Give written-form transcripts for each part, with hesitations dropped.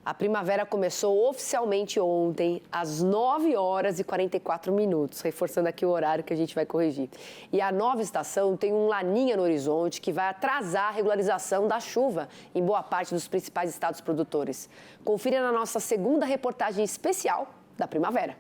A primavera começou oficialmente ontem, às 9 horas e 44 minutos, reforçando aqui o horário que a gente vai corrigir. E a nova estação tem um laninha no horizonte que vai atrasar a regularização da chuva em boa parte dos principais estados produtores. Confira na nossa segunda reportagem especial da primavera.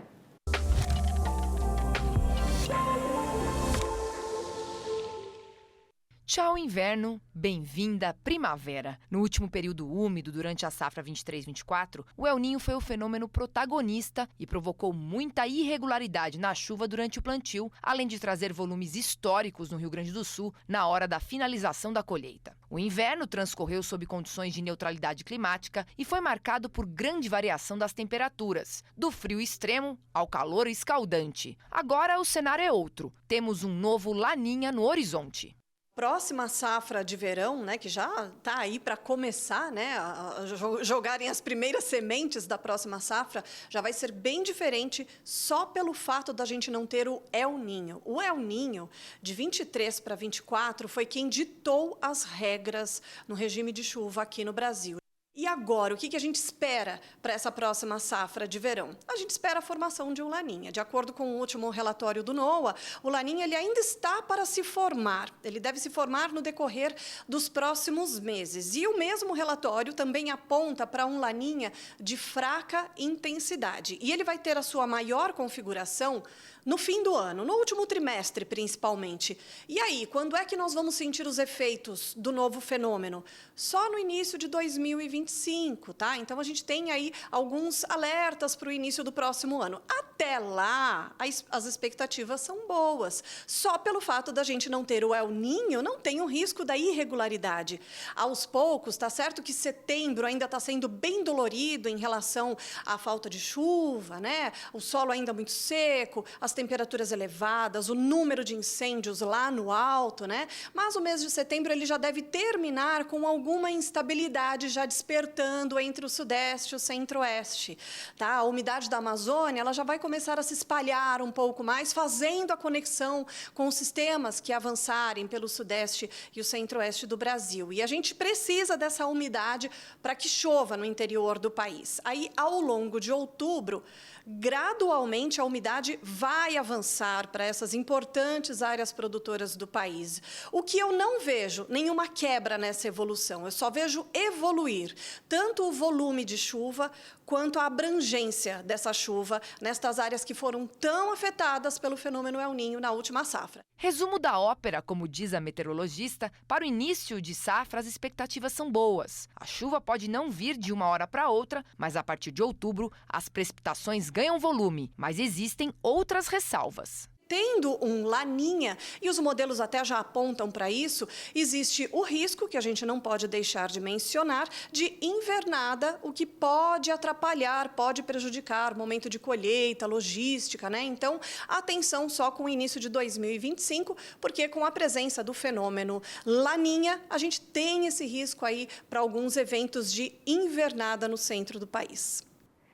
Tchau, inverno, bem-vinda primavera. No último período úmido, durante a safra 23-24, o El Niño foi o fenômeno protagonista e provocou muita irregularidade na chuva durante o plantio, além de trazer volumes históricos no Rio Grande do Sul na hora da finalização da colheita. O inverno transcorreu sob condições de neutralidade climática e foi marcado por grande variação das temperaturas, do frio extremo ao calor escaldante. Agora o cenário é outro. Temos um novo Laninha no horizonte. Próxima safra de verão, né, que já está aí para começar, né, a jogarem as primeiras sementes da próxima safra, já vai ser bem diferente só pelo fato da gente não ter o El Niño. O El Niño, de 23 para 24, foi quem ditou as regras no regime de chuva aqui no Brasil. E agora, o que a gente espera para essa próxima safra de verão? A gente espera a formação de um Laninha. De acordo com o último relatório do NOAA, o Laninha ele ainda está para se formar. Ele deve se formar no decorrer dos próximos meses. E o mesmo relatório também aponta para um Laninha de fraca intensidade. E ele vai ter a sua maior configuração no fim do ano, no último trimestre, principalmente. E aí, quando é que nós vamos sentir os efeitos do novo fenômeno? Só no início de 2025, tá? Então, a gente tem aí alguns alertas para o início do próximo ano. Até lá, as expectativas são boas. Só pelo fato da gente não ter o El Niño, não tem o risco da irregularidade. Aos poucos, tá certo que setembro ainda está sendo bem dolorido em relação à falta de chuva, né? O solo ainda muito seco, as temperaturas elevadas, o número de incêndios lá no alto, né? Mas o mês de setembro ele já deve terminar com alguma instabilidade já despertando entre o sudeste e o centro-oeste, tá? A umidade da Amazônia, ela já vai começar a se espalhar um pouco mais, fazendo a conexão com os sistemas que avançarem pelo sudeste e o centro-oeste do Brasil. E a gente precisa dessa umidade para que chova no interior do país. Aí, ao longo de outubro, gradualmente a umidade vai avançar para essas importantes áreas produtoras do país. O que eu não vejo nenhuma quebra nessa evolução, eu só vejo evoluir tanto o volume de chuva quanto a abrangência dessa chuva nestas áreas que foram tão afetadas pelo fenômeno El Niño na última safra. Resumo da ópera, como diz a meteorologista, para o início de safra as expectativas são boas. A chuva pode não vir de uma hora para outra, mas a partir de outubro as precipitações ganham volume, mas existem outras ressalvas. Tendo um Laninha, e os modelos até já apontam para isso, existe o risco, que a gente não pode deixar de mencionar, de invernada, o que pode atrapalhar, pode prejudicar o momento de colheita, logística, né? Então, atenção só com o início de 2025, porque com a presença do fenômeno Laninha, a gente tem esse risco aí para alguns eventos de invernada no centro do país.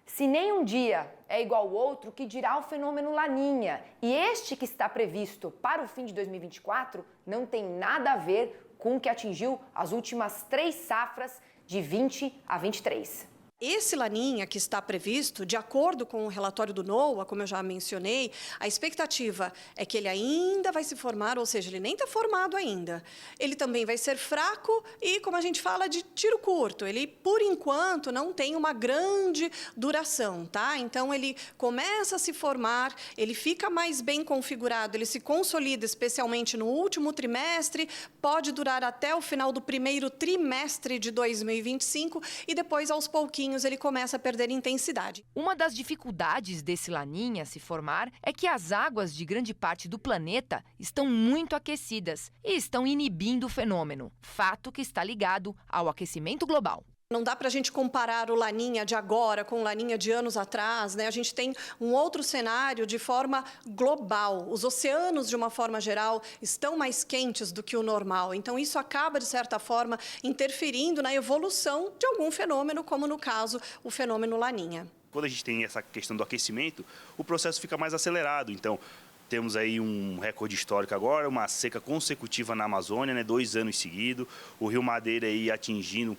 Se nem um dia é igual ao outro, que dirá o fenômeno Laninha. E este que está previsto para o fim de 2024 não tem nada a ver com o que atingiu as últimas 3 safras de 20 a 23. Esse Laninha que está previsto, de acordo com o relatório do NOAA, como eu já mencionei, a expectativa é que ele ainda vai se formar, ou seja, ele nem está formado ainda. Ele também vai ser fraco e, como a gente fala, de tiro curto. Ele, por enquanto, não tem uma grande duração, tá? Então, ele começa a se formar, ele fica mais bem configurado, ele se consolida, especialmente no último trimestre, pode durar até o final do primeiro trimestre de 2025 e depois, aos pouquinhos, ele começa a perder intensidade. Uma das dificuldades desse Laninha se formar é que as águas de grande parte do planeta estão muito aquecidas e estão inibindo o fenômeno, fato que está ligado ao aquecimento global. Não dá para a gente comparar o Laninha de agora com o Laninha de anos atrás, né? A gente tem um outro cenário de forma global. Os oceanos, de uma forma geral, estão mais quentes do que o normal. Então, isso acaba, de certa forma, interferindo na evolução de algum fenômeno, como, no caso, o fenômeno Laninha. Quando a gente tem essa questão do aquecimento, o processo fica mais acelerado. Então, temos aí um recorde histórico agora, uma seca consecutiva na Amazônia, né? 2 anos seguidos. O Rio Madeira aí atingindo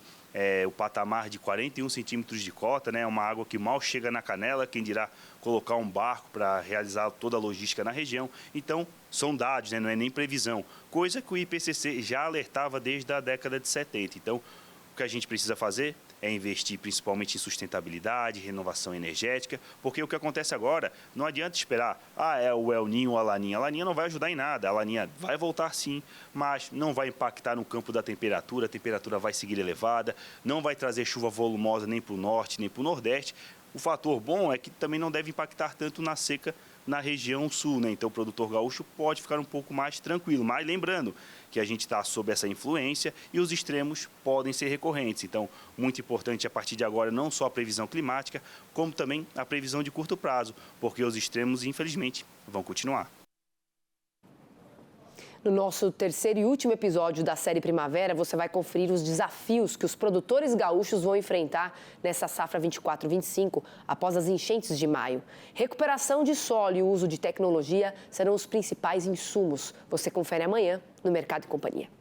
o patamar de 41 centímetros de cota, né? Uma água que mal chega na canela, quem dirá colocar um barco para realizar toda a logística na região. Então, são dados, né? Não é nem previsão, coisa que o IPCC já alertava desde a década de 70. Então, o que a gente precisa fazer é investir principalmente em sustentabilidade, renovação energética, porque o que acontece agora, não adianta esperar, é o El Niño ou a Laninha. A Laninha não vai ajudar em nada, a Laninha vai voltar sim, mas não vai impactar no campo da temperatura, a temperatura vai seguir elevada, não vai trazer chuva volumosa nem para o norte, nem para o nordeste. O fator bom é que também não deve impactar tanto na seca na região sul, né? Então o produtor gaúcho pode ficar um pouco mais tranquilo, mas lembrando que a gente está sob essa influência e os extremos podem ser recorrentes. Então, muito importante a partir de agora não só a previsão climática, como também a previsão de curto prazo, porque os extremos, infelizmente, vão continuar. No nosso terceiro e último episódio da série Primavera, você vai conferir os desafios que os produtores gaúchos vão enfrentar nessa safra 24-25 após as enchentes de maio. Recuperação de solo e o uso de tecnologia serão os principais insumos. Você confere amanhã no Mercado e Companhia.